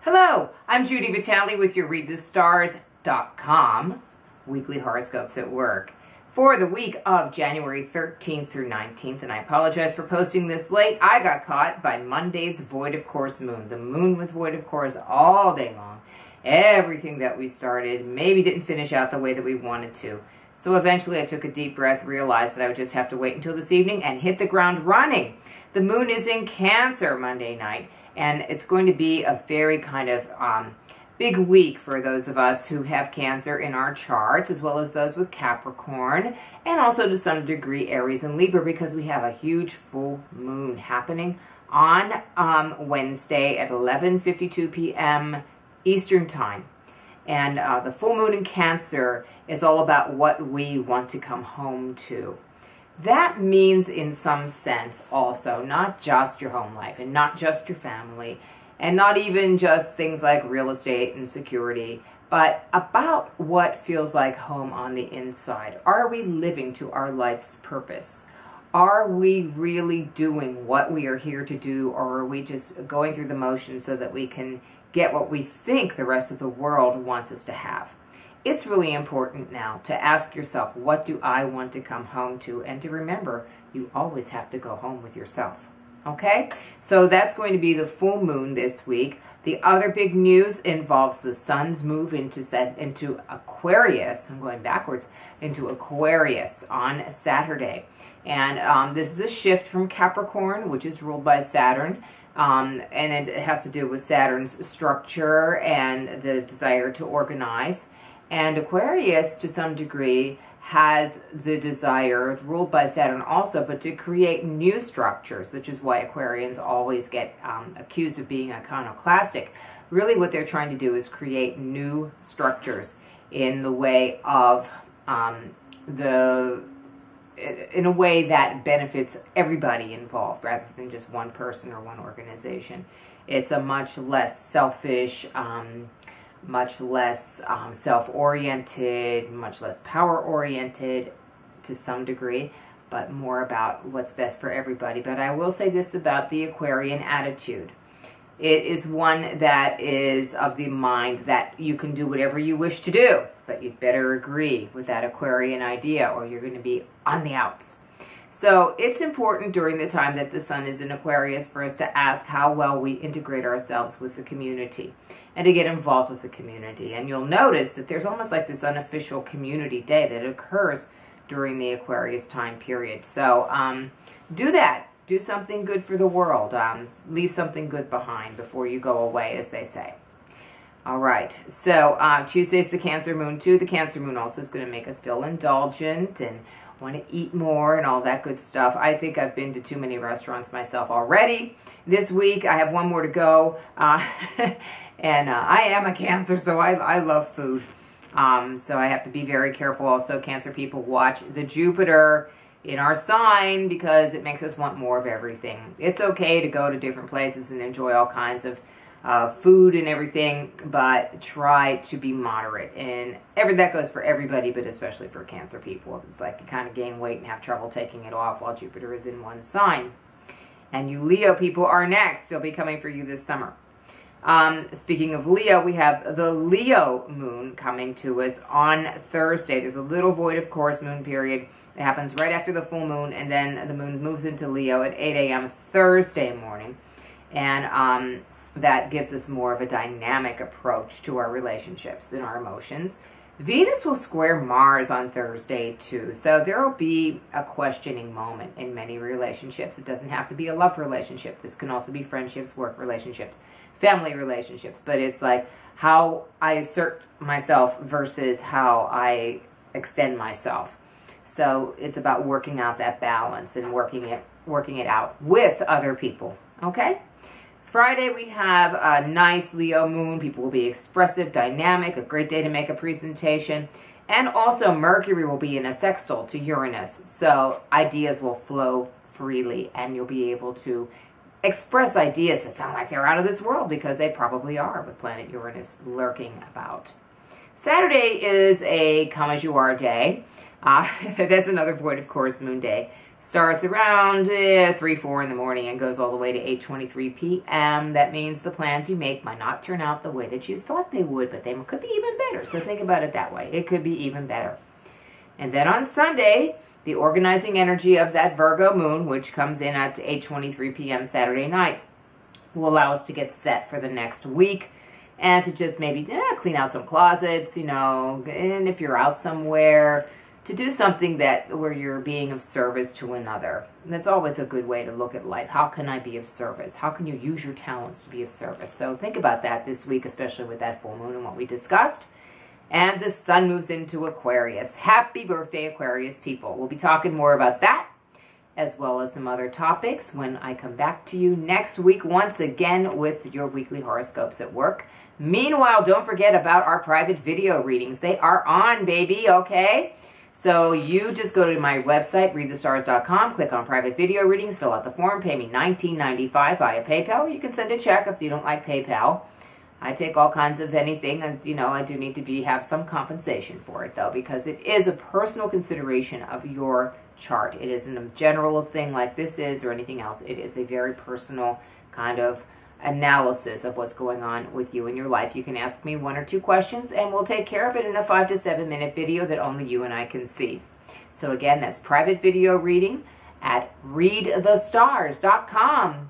Hello, I'm Judy Vitale with your ReadTheStars.com weekly horoscopes at work for the week of January 13th through 19th, and I apologize for posting this late. I got caught by Monday's void of course moon. The moon was void of course all day long. Everything that we started maybe didn't finish out the way that we wanted to. So eventually I took a deep breath, realized that I would just have to wait until this evening and hit the ground running. The moon is in Cancer Monday night, and it's going to be a very kind of big week for those of us who have Cancer in our charts, as well as those with Capricorn, and also to some degree Aries and Libra, because we have a huge full moon happening on Wednesday at 11:52 p.m. Eastern Time. And the full moon in Cancer is all about what we want to come home to. That means in some sense also not just your home life and not just your family and not even just things like real estate and security, but about what feels like home on the inside. Are we living to our life's purpose? Are we really doing what we are here to do, or are we just going through the motions so that we can get what we think the rest of the world wants us to have? It's really important now to ask yourself, what do I want to come home to? And to remember, you always have to go home with yourself. Okay? So that's going to be the full moon this week. The other big news involves the sun's move into Aquarius. I'm going backwards, into Aquarius on Saturday. And this is a shift from Capricorn, which is ruled by Saturn. And it has to do with Saturn's structure and the desire to organize. And Aquarius, to some degree, has the desire, ruled by Saturn also, but to create new structures, which is why Aquarians always get accused of being iconoclastic. Really what they're trying to do is create new structures in the way of in a way that benefits everybody involved rather than just one person or one organization. It's a much less selfish, much less self-oriented, much less power-oriented to some degree, but more about what's best for everybody. But I will say this about the Aquarian attitude. It is one that is of the mind that you can do whatever you wish to do, but you'd better agree with that Aquarian idea or you're going to be on the outs. So it's important during the time that the sun is in Aquarius for us to ask how well we integrate ourselves with the community and to get involved with the community. And you'll notice that there's almost like this unofficial community day that occurs during the Aquarius time period. So do that. Do something good for the world. Leave something good behind before you go away, as they say. All right, so Tuesday's the Cancer moon too. The Cancer moon also is going to make us feel indulgent and want to eat more and all that good stuff. I think I've been to too many restaurants myself already this week. I have one more to go. And I am a Cancer, so I love food. So I have to be very careful also. Cancer people, watch the Jupiter in our sign because it makes us want more of everything. It's okay to go to different places and enjoy all kinds of food and everything, but try to be moderate. And that goes for everybody, but especially for Cancer people. It's like you kind of gain weight and have trouble taking it off while Jupiter is in one sign. And you Leo people are next. They'll be coming for you this summer. Speaking of Leo, we have the Leo moon coming to us on Thursday. There's a little void of course moon period. It happens right after the full moon, and then the moon moves into Leo at 8 a.m. Thursday morning. And that gives us more of a dynamic approach to our relationships and our emotions. Venus will square Mars on Thursday too, so there will be a questioning moment in many relationships. It doesn't have to be a love relationship. This can also be friendships, work relationships, family relationships, but it's like how I assert myself versus how I extend myself. So it's about working out that balance and working it out with other people, okay? Friday, we have a nice Leo moon. People will be expressive, dynamic, a great day to make a presentation. And also Mercury will be in a sextile to Uranus. So ideas will flow freely and you'll be able to express ideas that sound like they're out of this world, because they probably are with planet Uranus lurking about. Saturday is a come as you are day. That's another void of course moon day. Starts around 3, 4 in the morning and goes all the way to 8:23 p.m. That means the plans you make might not turn out the way that you thought they would, but they could be even better. So think about it that way. It could be even better. And then on Sunday, the organizing energy of that Virgo moon, which comes in at 8:23 p.m. Saturday night, will allow us to get set for the next week and to just maybe clean out some closets, and if you're out somewhere, to do something where you're being of service to another. And that's always a good way to look at life. How can I be of service? How can you use your talents to be of service? So think about that this week, especially with that full moon and what we discussed. And the sun moves into Aquarius. Happy birthday, Aquarius people. We'll be talking more about that, as well as some other topics, when I come back to you next week once again with your weekly horoscopes at work. Meanwhile, don't forget about our private video readings. They are on, baby, okay? So you just go to my website, readthestars.com, click on private video readings, fill out the form, pay me $19.95 via PayPal, or you can send a check if you don't like PayPal. I take all kinds of anything, and I do need to have some compensation for it though, because it is a personal consideration of your chart. It isn't a general thing like this is or anything else. It is a very personal kind of analysis of what's going on with you in your life. You can ask me 1 or 2 questions and we'll take care of it in a 5 to 7 minute video that only you and I can see. So again, that's private video reading at readthestars.com.